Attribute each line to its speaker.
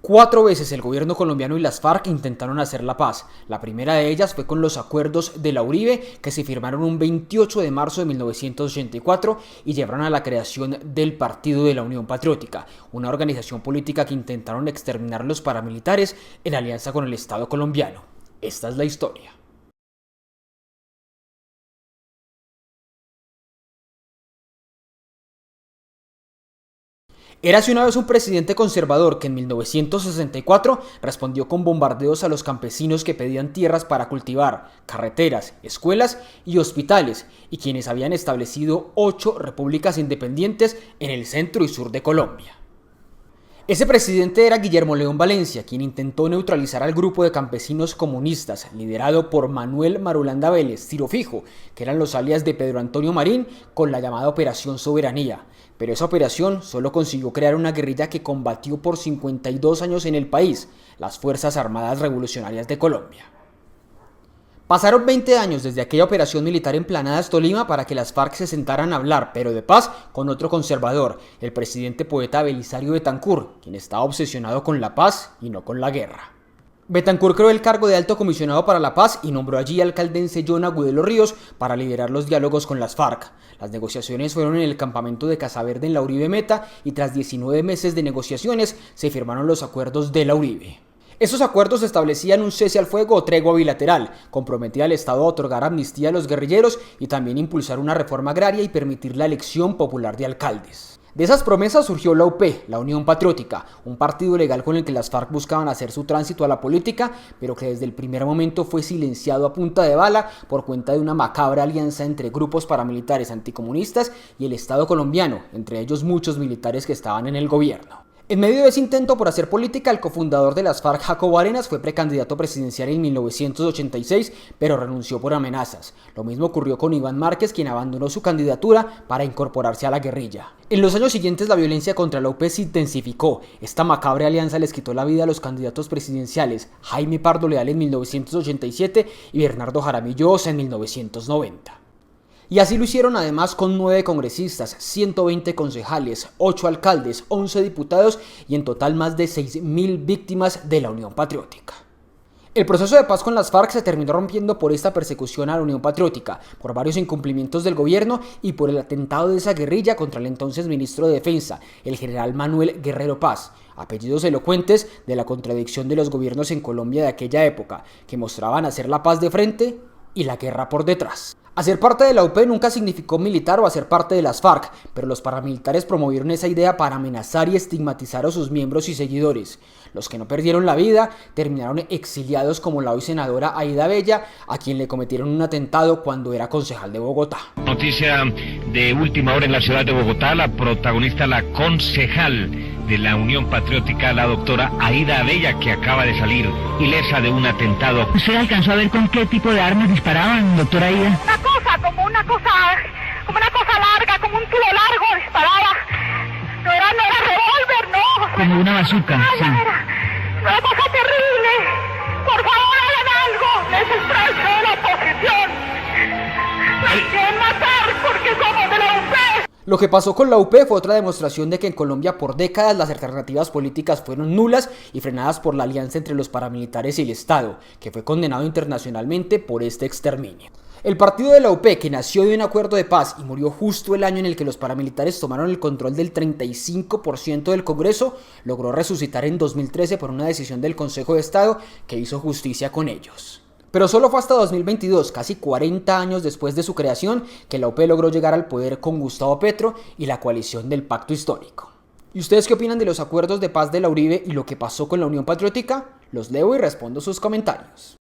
Speaker 1: 4 veces el gobierno colombiano y las FARC intentaron hacer la paz. La primera de ellas fue con los acuerdos de la Uribe, que se firmaron un 28 de marzo de 1984 y llevaron a la creación del Partido de la Unión Patriótica, una organización política que intentaron exterminar los paramilitares en alianza con el Estado colombiano. Esta es la historia. Érase una vez un presidente conservador que en 1964 respondió con bombardeos a los campesinos que pedían tierras para cultivar, carreteras, escuelas y hospitales, y quienes habían establecido 8 repúblicas independientes en el centro y sur de Colombia. Ese presidente era Guillermo León Valencia, quien intentó neutralizar al grupo de campesinos comunistas, liderado por Manuel Marulanda Vélez, Tiro Fijo, que eran los alias de Pedro Antonio Marín, con la llamada Operación Soberanía. Pero esa operación solo consiguió crear una guerrilla que combatió por 52 años en el país, las Fuerzas Armadas Revolucionarias de Colombia. Pasaron 20 años desde aquella operación militar en Planadas, Tolima, para que las FARC se sentaran a hablar, pero de paz, con otro conservador, el presidente poeta Belisario Betancur, quien estaba obsesionado con la paz y no con la guerra. Betancur creó el cargo de Alto Comisionado para la Paz y nombró allí al caldense John Agudelo Ríos para liderar los diálogos con las FARC. Las negociaciones fueron en el campamento de Casaverde en la Uribe Meta y tras 19 meses de negociaciones se firmaron los acuerdos de la Uribe. Esos acuerdos establecían un cese al fuego o tregua bilateral, comprometía al Estado a otorgar amnistía a los guerrilleros y también impulsar una reforma agraria y permitir la elección popular de alcaldes. De esas promesas surgió la UP, la Unión Patriótica, un partido legal con el que las FARC buscaban hacer su tránsito a la política, pero que desde el primer momento fue silenciado a punta de bala por cuenta de una macabra alianza entre grupos paramilitares anticomunistas y el Estado colombiano, entre ellos muchos militares que estaban en el gobierno. En medio de ese intento por hacer política, el cofundador de las FARC, Jacobo Arenas, fue precandidato presidencial en 1986, pero renunció por amenazas. Lo mismo ocurrió con Iván Márquez, quien abandonó su candidatura para incorporarse a la guerrilla. En los años siguientes, la violencia contra la UP se intensificó. Esta macabra alianza les quitó la vida a los candidatos presidenciales Jaime Pardo Leal en 1987 y Bernardo Jaramillo Ossa en 1990. Y así lo hicieron además con 9 congresistas, 120 concejales, 8 alcaldes, 11 diputados y en total más de 6.000 víctimas de la Unión Patriótica. El proceso de paz con las FARC se terminó rompiendo por esta persecución a la Unión Patriótica, por varios incumplimientos del gobierno y por el atentado de esa guerrilla contra el entonces ministro de Defensa, el general Manuel Guerrero Paz, apellidos elocuentes de la contradicción de los gobiernos en Colombia de aquella época, que mostraban hacer la paz de frente y la guerra por detrás. Hacer parte de la UP nunca significó militar o hacer parte de las FARC, pero los paramilitares promovieron esa idea para amenazar y estigmatizar a sus miembros y seguidores. Los que no perdieron la vida terminaron exiliados, como la hoy senadora Aida Bella, a quien le cometieron un atentado cuando era concejal de Bogotá.
Speaker 2: Noticia de última hora en la ciudad de Bogotá, la protagonista, la concejal de la Unión Patriótica, la doctora Aida Bella, que acaba de salir ilesa de un atentado.
Speaker 3: ¿Usted alcanzó a ver con qué tipo de armas disparaban, doctora Aida?
Speaker 4: Como una cosa larga, como un tubo largo disparaba. No era revólver, no.
Speaker 3: Como una bazuca,
Speaker 4: Ay,
Speaker 3: sí.
Speaker 4: era una cosa terrible. Por favor, hagan algo. Les expreso de la oposición. Nos quieren matar porque somos de la UP.
Speaker 1: Lo que pasó con la UP fue otra demostración de que en Colombia por décadas las alternativas políticas fueron nulas y frenadas por la alianza entre los paramilitares y el Estado, que fue condenado internacionalmente por este exterminio. El partido de la UP, que nació de un acuerdo de paz y murió justo el año en el que los paramilitares tomaron el control del 35% del Congreso, logró resucitar en 2013 por una decisión del Consejo de Estado que hizo justicia con ellos. Pero solo fue hasta 2022, casi 40 años después de su creación, que la UP logró llegar al poder con Gustavo Petro y la coalición del Pacto Histórico. ¿Y ustedes qué opinan de los acuerdos de paz de la Uribe y lo que pasó con la Unión Patriótica? Los leo y respondo sus comentarios.